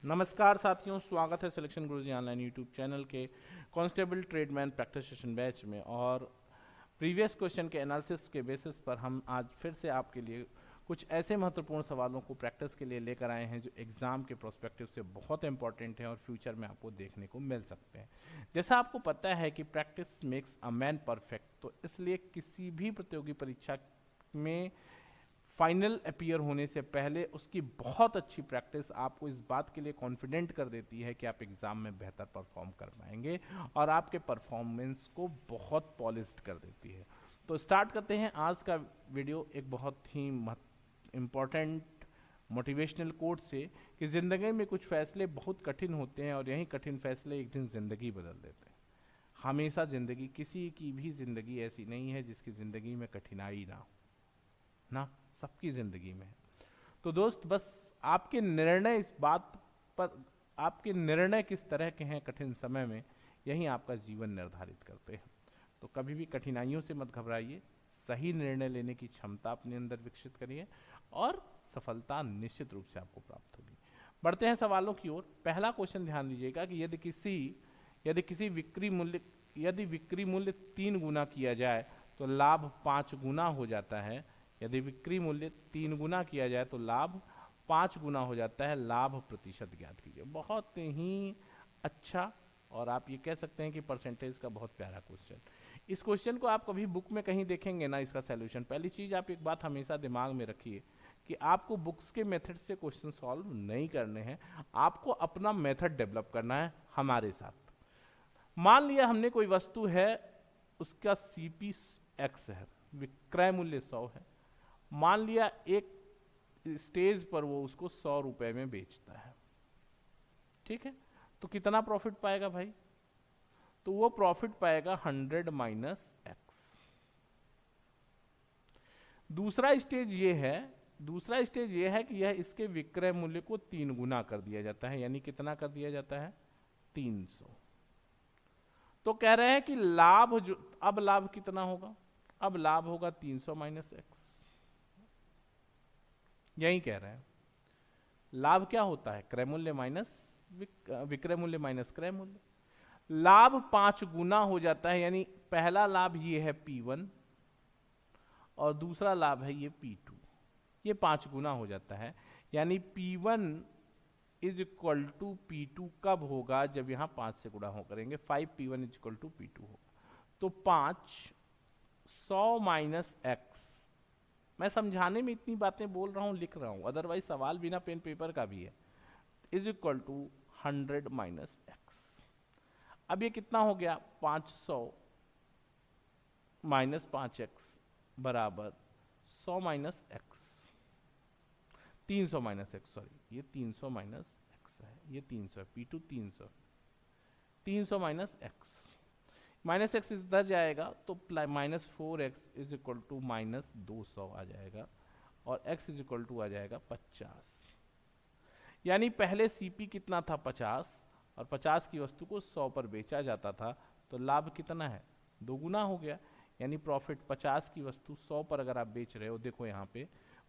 नमस्कार साथियों, स्वागत है सिलेक्शन गुरुजी ऑनलाइन यूट्यूब चैनल के constable tradesman practice session batch में। और प्रीवियस क्वेश्चन के एनालिसिस के बेसिस पर हम आज फिर से आपके लिए कुछ ऐसे महत्वपूर्ण सवालों को प्रैक्टिस के लिए लेकर आए हैं जो एग्जाम के प्रोस्पेक्टिव से बहुत इंपॉर्टेंट है और फ्यूचर में आपको देखने को मिल सकते हैं। जैसा आपको पता है कि practice makes a man perfect, तो इसलिए किसी भी प्रतियोगी परीक्षा में फाइनल अपीयर होने से पहले उसकी बहुत अच्छी प्रैक्टिस आपको इस बात के लिए कॉन्फिडेंट कर देती है कि आप एग्जाम में बेहतर परफॉर्म कर पाएंगे और आपके परफॉर्मेंस को बहुत पॉलिश्ड कर देती है। तो स्टार्ट करते हैं आज का वीडियो एक बहुत ही इम्पॉर्टेंट मोटिवेशनल कोट से कि ज़िंदगी में कुछ फैसले बहुत कठिन होते हैं और यही कठिन फैसले एक दिन ज़िंदगी बदल देते हैं। हमेशा ज़िंदगी, किसी की भी ज़िंदगी ऐसी नहीं है जिसकी ज़िंदगी में कठिनाई ना हो, ना सबकी जिंदगी में। तो दोस्त, बस आपके निर्णय इस बात पर, आपके निर्णय किस तरह के हैं कठिन समय में, यही आपका जीवन निर्धारित करते हैं। तो कभी भी कठिनाइयों से मत घबराइए, सही निर्णय लेने की क्षमता अपने अंदर विकसित करिए और सफलता निश्चित रूप से आपको प्राप्त होगी। बढ़ते हैं सवालों की ओर। पहला क्वेश्चन ध्यान दीजिएगा कि यदि बिक्री मूल्य 3 गुना किया जाए तो लाभ 5 गुना हो जाता है। यदि बिक्री मूल्य 3 गुना किया जाए तो लाभ 5 गुना हो जाता है। लाभ प्रतिशत ज्ञात कीजिए। बहुत ही अच्छा, और आप ये कह सकते हैं कि परसेंटेज का बहुत प्यारा क्वेश्चन। इस क्वेश्चन को आप कभी बुक में कहीं देखेंगे ना, इसका सॉल्यूशन, पहली चीज आप एक बात हमेशा दिमाग में रखिए कि आपको बुक्स के मेथड से क्वेश्चन सॉल्व नहीं करने हैं, आपको अपना मेथड डेवलप करना है हमारे साथ। मान लिया हमने कोई वस्तु है, उसका सीपी एक्स है, विक्रय मूल्य 100 है। मान लिया एक स्टेज पर वो उसको 100 रुपए में बेचता है, ठीक है, तो कितना प्रॉफिट पाएगा भाई? तो वो प्रॉफिट पाएगा 100 माइनस एक्स। दूसरा स्टेज ये है कि यह इसके विक्रय मूल्य को 3 गुना कर दिया जाता है, यानी कितना कर दिया जाता है? 300। तो कह रहे हैं कि अब लाभ कितना होगा? अब लाभ होगा 300 माइनस एक्स। यही कह रहे हैं। लाभ क्या होता है? क्रय मूल्य माइनस विक्रय मूल्य माइनस क्रय मूल्य। लाभ 5 गुना हो जाता है, यानी पहला लाभ ये है P1 और दूसरा लाभ है ये P2। ये 5 गुना हो जाता है, यानी P1 is equal to P2 कब होगा? जब यहां 5 से गुणा हो करेंगे, 5P1 is equal to P2 होगा। तो 5 100 माइनस एक्स। मैं समझाने में इतनी बातें बोल रहा हूं, लिख रहा हूं, अदरवाइज सवाल बिना पेन पेपर का भी है। Is equal to 100 minus x. अब ये कितना हो गया? 500 माइनस 5x बराबर 100 minus x, 300 minus x, sorry, ये 300 माइनस एक्स है, ये 300 है, P2 300, 300 minus x. Minus x इधर जाएगा तो minus 4x is equal to minus 200 आ जाएगा और x इज इक्वल टू आ जाएगा 50। यानी पहले सीपी कितना था? 50, और 50 की वस्तु को 100 पर बेचा जाता था, तो लाभ कितना है? 2 गुना हो गया। यानी प्रॉफिट 50 की वस्तु 100 पर अगर आप बेच रहे हो, देखो यहाँ पे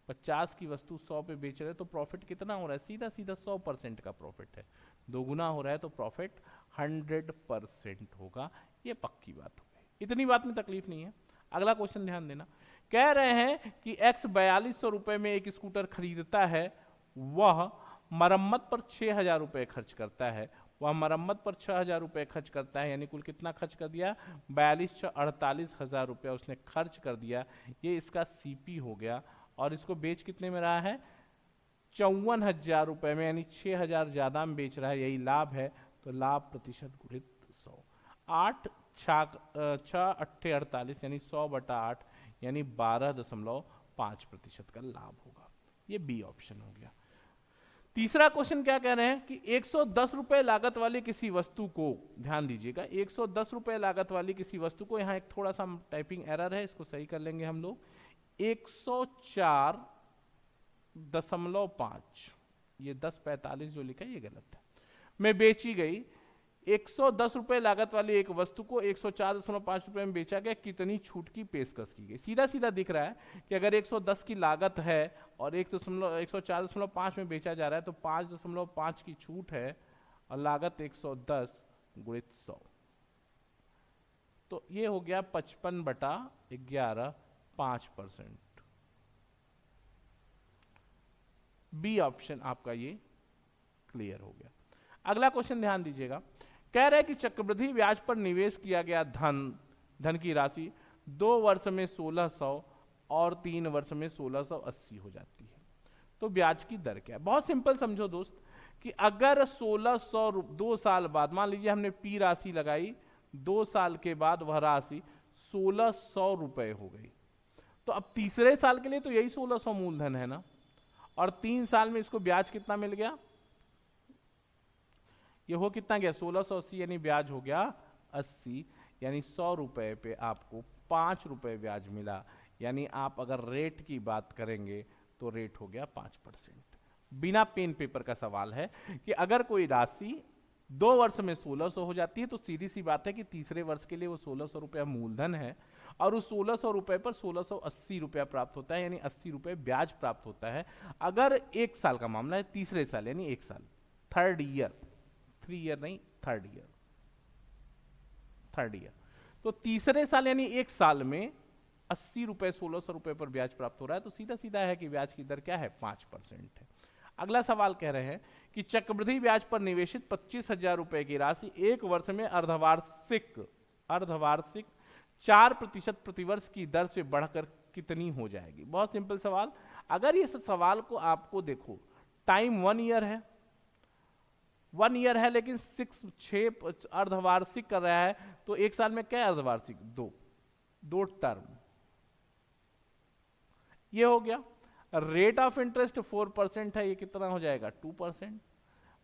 50 की वस्तु 100 पे बेच रहे हो, तो प्रॉफिट कितना हो रहा है? सीधा सीधा 100% का प्रॉफिट है। 2 गुना हो रहा है तो प्रॉफिट 100% होगा। ये पक्की बात हो गई, इतनी बात में तकलीफ नहीं है। अगला क्वेश्चन ध्यान देना। कह रहे हैं कि x 4200 रुपए में एक स्कूटर खरीदता है, वह मरम्मत पर 6000 रुपए खर्च करता है। वह मरम्मत पर 6000 रुपए खर्च करता है, यानी कुल कितना खर्च कर दिया? 48,48,000 रुपए उसने खर्च कर दिया। ये इसका सीपी हो गया। और इसको बेच कितने में रहा है? 54,000 रुपए में, यानी 6,000 ज्यादा में बेच रहा है, यही लाभ है। तो लाभ प्रतिशत गुणित 100, 8 6 8 48, यानी 100/8, यानी 12.5% का लाभ होगा। ये बी ऑप्शन हो गया। तीसरा क्वेश्चन क्या कह रहे हैं कि 110 रुपए लागत वाली किसी वस्तु को, ध्यान दीजिएगा, 110 रुपए लागत वाली किसी वस्तु को, यहां एक थोड़ा सा टाइपिंग एरर है, इसको सही कर लेंगे हम लोग। 104.5, ये 10.45 जो लिखा है ये गलत है, मैं बेची गई। 110 रुपए लागत वाली एक वस्तु को 104.5 रुपए में बेचा गया, कितनी छूट की पेशकश की गई? सीधा सीधा दिख रहा है कि अगर 110 की लागत है और 104.5 में बेचा जा रहा है, तो 5.5 की छूट है और लागत 110 गुणित 100, तो ये हो गया 55/11 5%। बी ऑप्शन आपका ये क्लियर हो गया। अगला क्वेश्चन ध्यान दीजिएगा, कह रहा है कि चक्रवृद्धि ब्याज पर निवेश किया गया धन की राशि 2 वर्ष में 1600 और 3 वर्ष में 1680 हो जाती है, तो ब्याज की दर क्या है? बहुत सिंपल समझो दोस्त, कि अगर 1600 2 साल बाद, मान लीजिए हमने पी राशि लगाई, 2 साल के बाद वह राशि 1600 रुपए हो गई, तो अब तीसरे साल के लिए तो यही 1600 मूलधन है ना, और 3 साल में इसको ब्याज कितना मिल गया, ये हो कितना गया 1680, यानी ब्याज हो गया 80, यानी 100 रुपए पे आपको 5 रुपए ब्याज मिला, यानी आप अगर रेट की बात करेंगे तो रेट हो गया 5%। बिना पेन पेपर का सवाल है कि अगर कोई राशि 2 वर्ष में 1600 हो जाती है, तो सीधी सी बात है कि तीसरे वर्ष के लिए वो 1600 रुपया मूलधन है, और उस 1600 रुपए पर 1680 रुपया प्राप्त होता है, यानी 80 रुपए ब्याज प्राप्त होता है। अगर 1 साल का मामला है, तीसरे साल यानी 1 साल, थर्ड ईयर, 3 ईयर नहीं, थर्ड ईयर, तो तीसरे साल यानी 1 साल में 80 रुपए 1600 रुपए पर ब्याज प्राप्त हो रहा है, तो सीधा सीधा है कि ब्याज की दर क्या है 5% है। अगला सवाल कह रहे हैं कि चक्रवृद्धि ब्याज पर निवेशित 25,000 रुपए की राशि 1 वर्ष में अर्धवार्षिक 4% प्रतिवर्ष की दर से बढ़कर कितनी हो जाएगी? बहुत सिंपल सवाल। अगर इस सवाल को आपको देखो, टाइम 1 ईयर है, 1 ईयर है, लेकिन 6 अर्धवार्षिक कर रहा है, तो 1 साल में क्या अर्धवार्षिक? 2 टर्म, ये हो गया। रेट ऑफ इंटरेस्ट 4% है, ये कितना हो जाएगा 2%।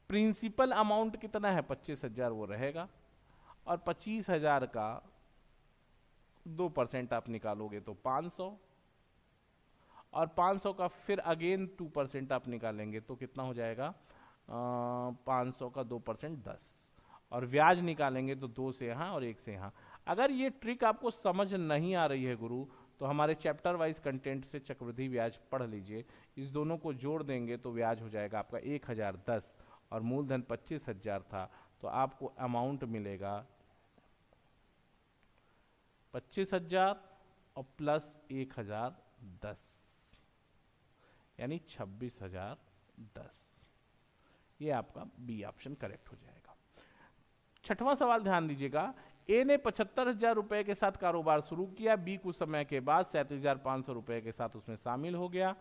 प्रिंसिपल अमाउंट कितना है 25,000, वो रहेगा, और 25,000 का 2% आप निकालोगे तो 500, और 500 का फिर अगेन 2% आप निकालेंगे तो कितना हो जाएगा 500 का 2% 10, और ब्याज निकालेंगे तो 2 से यहाँ और 1 से यहाँ। अगर ये ट्रिक आपको समझ नहीं आ रही है गुरु, तो हमारे चैप्टर वाइज कंटेंट से चक्रवृद्धि ब्याज पढ़ लीजिए, इस दोनों को जोड़ देंगे तो ब्याज हो जाएगा आपका 1010, और मूलधन 25,000 था, तो आपको अमाउंट मिलेगा 25,000 और प्लस 1010, यानी 26,010। ये आपका बी ऑप्शन करेक्ट हो जाएगा। छठवां सवाल ध्यान दीजिएगा, ए ने 75,000 रुपए के साथ कारोबार शुरू किया, बी कुछ समय के बाद 37,500 रुपए के साथ उसमें शामिल हो गया।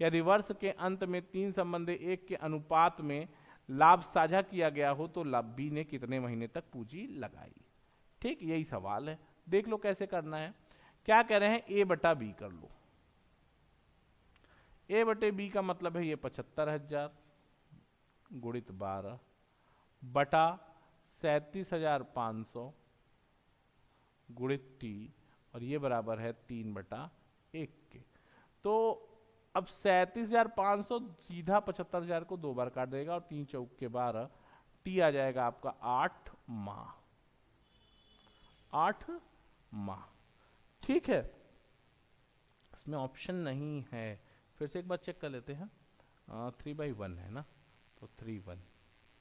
यदि वर्ष के अंत में 3 संबंधी 1 के अनुपात में लाभ साझा किया गया हो, तो लाभ बी ने कितने महीने तक पूंजी लगाई? ठीक, यही सवाल है, देख लो कैसे करना है। क्या कह रहे हैं, ए बटा बी कर लो। ए बटे बी का मतलब है ये 75,000 गुणित 12 बटा 37,500 गुणित टी, और ये बराबर है 3/1 के। तो अब 37,500 सीधा 75,000 को 2 बार काट देगा, और 3 चौक के 12, टी आ जाएगा आपका 8 माह। 8 माह, ठीक है। इसमें ऑप्शन नहीं है, फिर से एक बार चेक कर लेते हैं। 3/1 है ना, तो 3/1,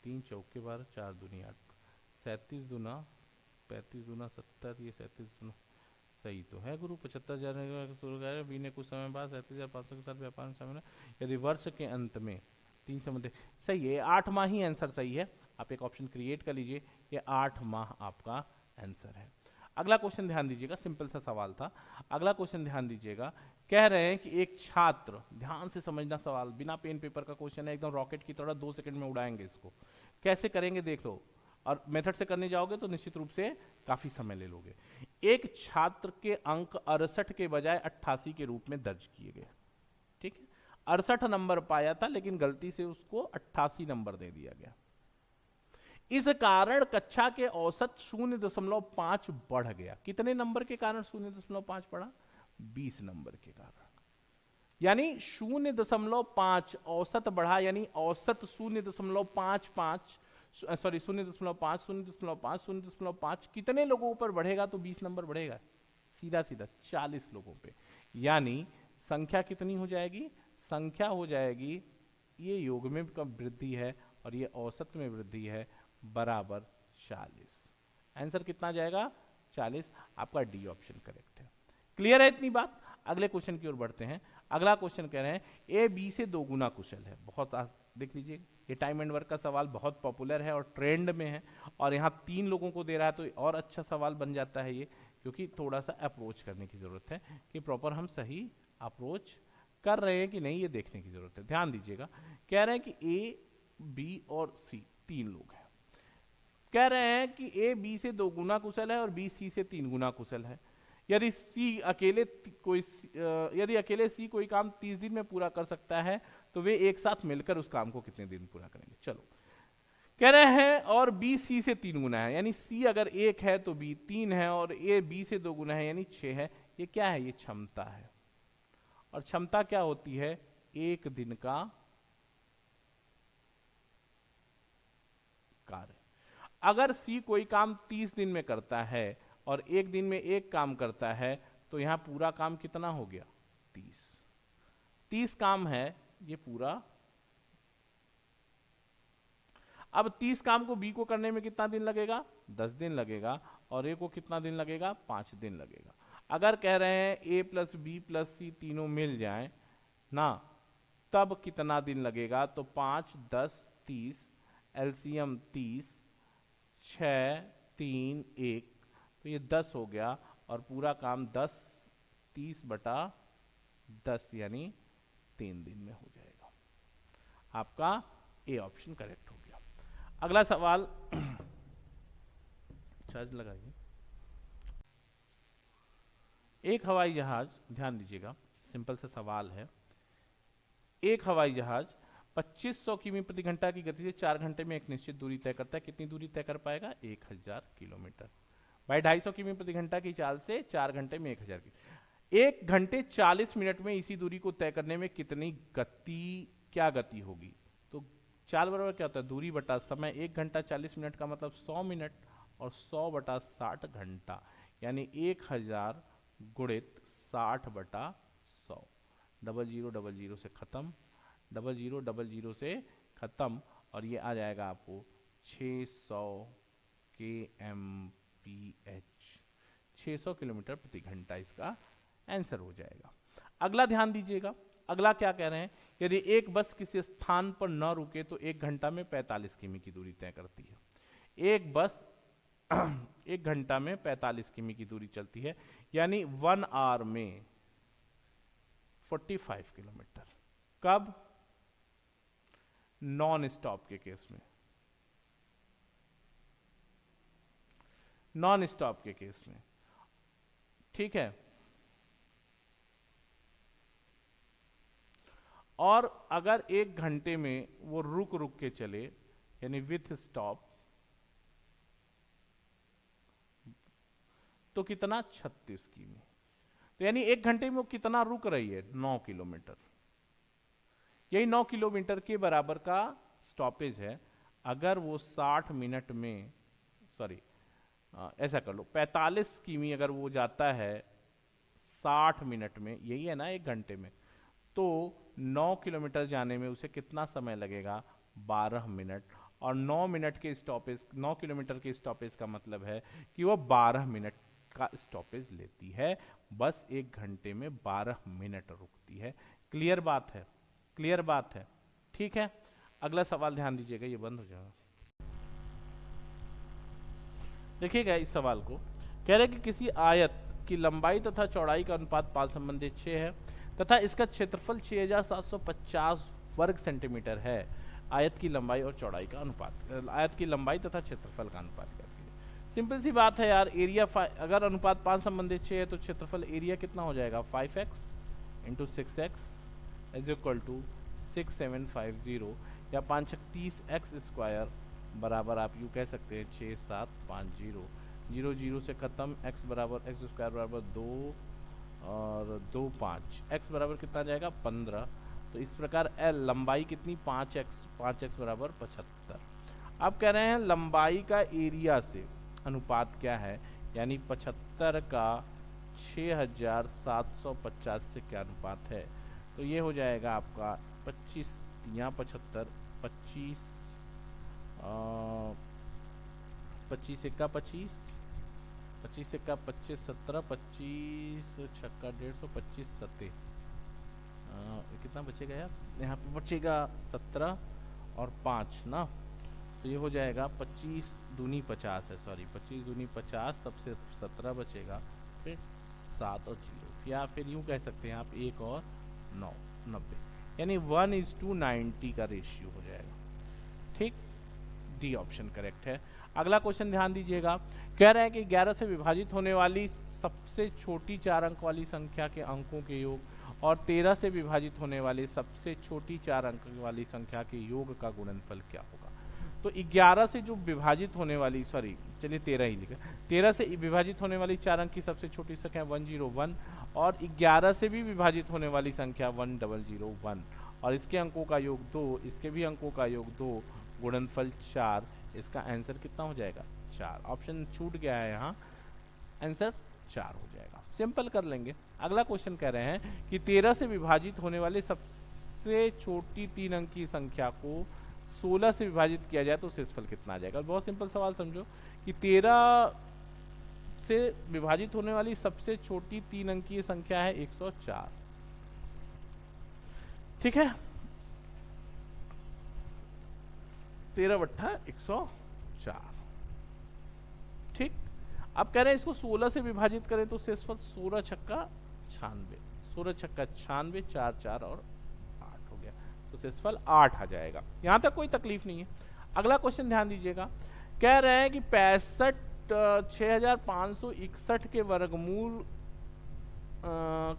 3 चौक के 12, 4 दूनी 8, 37 दूना 35 दूना 70, ये 37 दूना, सही तो है गुरु। 75,000 शुरू किया, बी ने कुछ समय बाद 37,500 के साथ व्यापार में शामिल है। यदि वर्ष के अंत में 3 संबंध, सही है, 8 माह ही आंसर सही है। आप एक ऑप्शन क्रिएट कर लीजिए, ये 8 माह आपका आंसर है। अगला क्वेश्चन ध्यान दीजिएगा, सिंपल सा सवाल था। अगला क्वेश्चन ध्यान दीजिएगा, कह रहे हैं कि एक छात्र, ध्यान से समझना सवाल, बिना पेन पेपर का क्वेश्चन है, एकदम रॉकेट की तरह 2 सेकंड में उड़ाएंगे इसको। कैसे करेंगे देख लो, और मेथड से करने जाओगे तो निश्चित रूप से काफी समय ले लोगे। एक छात्र के अंक 68 के बजाय 88 के रूप में दर्ज किए गए, ठीक है। 68 नंबर पाया था, लेकिन गलती से उसको 88 नंबर दे दिया गया। इस कारण कक्षा के औसत 0.5 बढ़ गया। कितने नंबर के कारण 0.5 बढ़ा? 20 नंबर के कारण, यानी 0.5 औसत बढ़ा, यानी औसत 0.55, सॉरी 0.5, 0.5, 0.5 कितने लोगों पर बढ़ेगा? तो 20 नंबर बढ़ेगा, सीधा सीधा 40 लोगों पे, यानी संख्या कितनी हो जाएगी? संख्या हो जाएगी, ये योग में कम वृद्धि है और ये औसत में वृद्धि है, बराबर 40। आंसर कितना जाएगा? 40। आपका डी ऑप्शन करेक्ट है। क्लियर है इतनी बात? अगले क्वेश्चन की ओर बढ़ते हैं। अगला क्वेश्चन कह रहे हैं ए बी से 2 गुना कुशल है। बहुत देख लीजिए, ये टाइम एंड वर्क का सवाल बहुत पॉपुलर है और ट्रेंड में है, और यहाँ 3 लोगों को दे रहा है तो और अच्छा सवाल बन जाता है ये, क्योंकि थोड़ा सा अप्रोच करने की जरूरत है कि प्रॉपर हम सही अप्रोच कर रहे हैं कि नहीं, ये देखने की जरूरत है। ध्यान दीजिएगा, कह रहे हैं कि ए बी और सी 3 लोग हैं। कह रहे हैं कि ए बी से 2 गुना कुशल है और बी सी से 3 गुना कुशल है। यदि अकेले सी कोई काम 30 दिन में पूरा कर सकता है तो वे एक साथ मिलकर उस काम को कितने दिन पूरा करेंगे? चलो, कह रहे हैं और बी सी से 3 गुना है, यानी सी अगर 1 है तो बी 3 है, और ए बी से 2 गुना है यानी 6 है। ये क्या है? ये क्षमता है। और क्षमता क्या होती है? 1 दिन का कार्य। अगर सी कोई काम 30 दिन में करता है और 1 दिन में 1 काम करता है तो यहां पूरा काम कितना हो गया? 30 काम है ये पूरा। अब 30 काम को बी को करने में कितना दिन लगेगा? 10 दिन लगेगा। और ए को कितना दिन लगेगा? 5 दिन लगेगा। अगर कह रहे हैं ए प्लस बी प्लस सी तीनों मिल जाएं ना, तब कितना दिन लगेगा? तो 5 10 30, एलसीएम 30, 6 3 1, तो ये 10 हो गया, और पूरा काम 30/10 यानी 3 दिन में हो जाएगा। आपका ए ऑप्शन करेक्ट हो गया। अगला सवाल चार्ज लगाइए। एक हवाई जहाज, ध्यान दीजिएगा, सिंपल सा सवाल है। एक हवाई जहाज 2500 किमी प्रति घंटा की गति से 4 घंटे में एक निश्चित दूरी तय करता है। कितनी दूरी तय कर पाएगा? 1000 किलोमीटर। भाई 250 किमी प्रति घंटा की चाल से 4 घंटे में 1000 की 1 घंटे 40 मिनट में इसी दूरी को तय करने में कितनी क्या गति होगी? तो चाल बराबर क्या होता है? दूरी बटा समय। 1 घंटा 40 मिनट का मतलब 100 मिनट, और 100/60 घंटा, यानी 1000 गुणित 60/100। 0000 से खत्म, 0000 से खत्म, और ये आ जाएगा आपको 600 kmph, 600 किलोमीटर प्रति घंटा इसका आंसर हो जाएगा। अगला ध्यान दीजिएगा, अगला क्या कह रहे हैं? यदि एक बस किसी स्थान पर न रुके तो 1 घंटा में 45 किमी की दूरी तय करती है। एक बस 1 घंटा में 45 किमी की दूरी चलती है, यानी 1 आवर में 45 किलोमीटर। कब? नॉन स्टॉप के केस में, नॉन स्टॉप के केस में, ठीक है। और अगर 1 घंटे में वो रुक रुक के चले, यानी विथ स्टॉप, तो कितना? 36 किमी। तो यानी 1 घंटे में वो कितना रुक रही है? 9 किलोमीटर। यही 9 किलोमीटर के बराबर का स्टॉपेज है। अगर वो 60 मिनट में, सॉरी ऐसा कर लो, 45 किमी अगर वो जाता है 60 मिनट में, यही है ना 1 घंटे में, तो 9 किलोमीटर जाने में उसे कितना समय लगेगा? 12 मिनट। और 9 मिनट के स्टॉपेज, 9 किलोमीटर के स्टॉपेज का मतलब है कि वो 12 मिनट का स्टॉपेज लेती है। बस 1 घंटे में 12 मिनट रुकती है। क्लियर बात है? क्लियर बात है, ठीक है। अगला सवाल ध्यान दीजिएगा, ये बंद हो जाएगा। देखिएगा इस सवाल को, कह रहे कि किसी आयत की लंबाई तथा चौड़ाई का अनुपात 5 संबंधित 6 है तथा इसका क्षेत्रफल 6750 वर्ग सेंटीमीटर है। आयत की लंबाई और चौड़ाई का अनुपात, आयत की लंबाई तथा क्षेत्रफल का अनुपात करके। सिंपल सी बात है यार, एरिया अगर अनुपात 5 संबंधित 6 है तो क्षेत्रफल एरिया कितना हो जाएगा? 5x into 6x is equal to 6750, या 5 30x स्क्वायर बराबर आप यूँ कह सकते हैं 6750। 0 0 से खत्म, x बराबर x स्क्वायर बराबर 2 और 2 5, x बराबर कितना जाएगा? 15। तो इस प्रकार L लंबाई कितनी? 5x बराबर 75। अब कह रहे हैं लंबाई का एरिया से अनुपात क्या है, यानी 75 का 6750 से क्या अनुपात है? तो ये हो जाएगा आपका 25 यहाँ 75, 25 25 एक्का 25, 25 एक्का 25, 17, 25 छक्का 150, 25 सत्ते कितना बचेगा यार, यहाँ पे बचेगा 17 और 5 ना, तो ये हो जाएगा 25 दूनी 50 है, सॉरी 25 दूनी 50, तब से 17 बचेगा, फिर 7 और 0, या फिर यूँ कह सकते हैं आप 1 और 9, 90, यानी 1:90 का रेशियो हो जाएगा। ठीक, डी ऑप्शन करेक्ट है। अगला क्वेश्चन ध्यान दीजिएगा, कह रहा है कि 11 से विभाजित होने वाली सबसे छोटी 4 अंक वाली संख्या के अंकों के योग और 13 से विभाजित होने वाली सबसे छोटी 4 अंक वाली संख्या के योग का गुणनफल क्या होगा। तो 11 से जो विभाजित होने वाली, सॉरी चलिए 13 ही लिखा, 13 से विभाजित होने वाली 4 अंक की सबसे छोटी संख्या 101 और 11 से भी विभाजित होने वाली संख्या 1001 और इसके अंकों का योग 2, इसके भी अंकों का योग 2, गुणनफल 4, इसका आंसर कितना हो जाएगा 4। ऑप्शन छूट गया है यहाँ, आंसर 4 हो जाएगा। सिंपल कर लेंगे। अगला क्वेश्चन कह रहे हैं कि 13 से विभाजित होने वाले सबसे छोटी 3 अंक की संख्या को 16 से विभाजित किया जाए तो शेषफल कितना आ जाएगा। बहुत सिंपल सवाल समझो कि 13 से विभाजित होने वाली सबसे छोटी 3 अंकीय संख्या है 104, ठीक है, 13 बट्टा 104, ठीक। अब कह रहे हैं इसको 16 से विभाजित करें तो शेषफल 16 छक्का 96, 16 छक्का 96, 4 4 और 8 हो गया, तो शेषफल 8 आ जाएगा। यहां तक कोई तकलीफ नहीं है। अगला क्वेश्चन ध्यान दीजिएगा, कह रहे हैं कि 65,561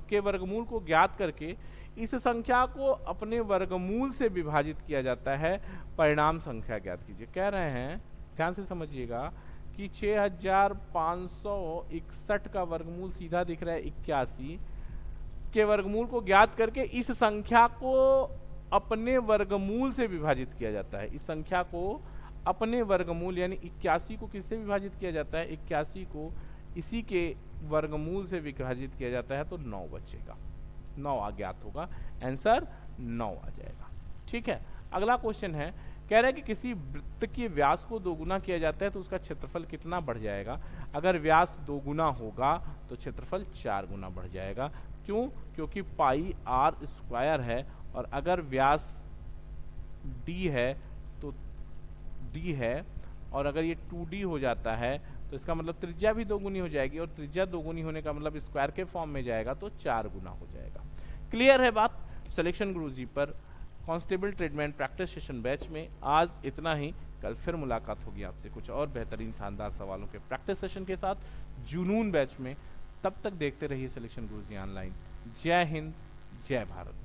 के वर्गमूल को ज्ञात करके इस संख्या को अपने वर्गमूल से विभाजित किया जाता है, परिणाम संख्या ज्ञात कीजिए। कह रहे हैं, ध्यान से समझिएगा कि 6561 का वर्गमूल सीधा दिख रहा है 81 के वर्गमूल को ज्ञात करके इस संख्या को अपने वर्गमूल से विभाजित किया जाता है। इस संख्या को अपने वर्गमूल यानी 81 को किससे विभाजित किया जाता है, 81 को इसी के वर्गमूल से विभाजित किया जाता है, तो 9 बचेगा, 9 अज्ञात होगा, आंसर 9 आ जाएगा, ठीक है। अगला क्वेश्चन है, कह रहा है कि किसी वृत्त के व्यास को 2 गुना किया जाता है तो उसका क्षेत्रफल कितना बढ़ जाएगा। अगर व्यास 2 गुना होगा तो क्षेत्रफल 4 गुना बढ़ जाएगा। क्यों? क्योंकि पाई आर स्क्वायर है और अगर व्यास डी है तो डी है, और अगर ये 2d हो जाता है तो इसका मतलब त्रिज्या भी 2 गुनी हो जाएगी, और त्रिज्या 2 गुनी होने का मतलब स्क्वायर के फॉर्म में जाएगा तो 4 गुना हो जाएगा। क्लियर है बात। सिलेक्शन गुरुजी पर constable tradesman practice session batch में आज इतना ही। कल फिर मुलाकात होगी आपसे कुछ और बेहतरीन शानदार सवालों के प्रैक्टिस सेशन के साथ जुनून बैच में। तब तक देखते रहिए सिलेक्शन गुरुजी ऑनलाइन। जय हिंद, जय भारत।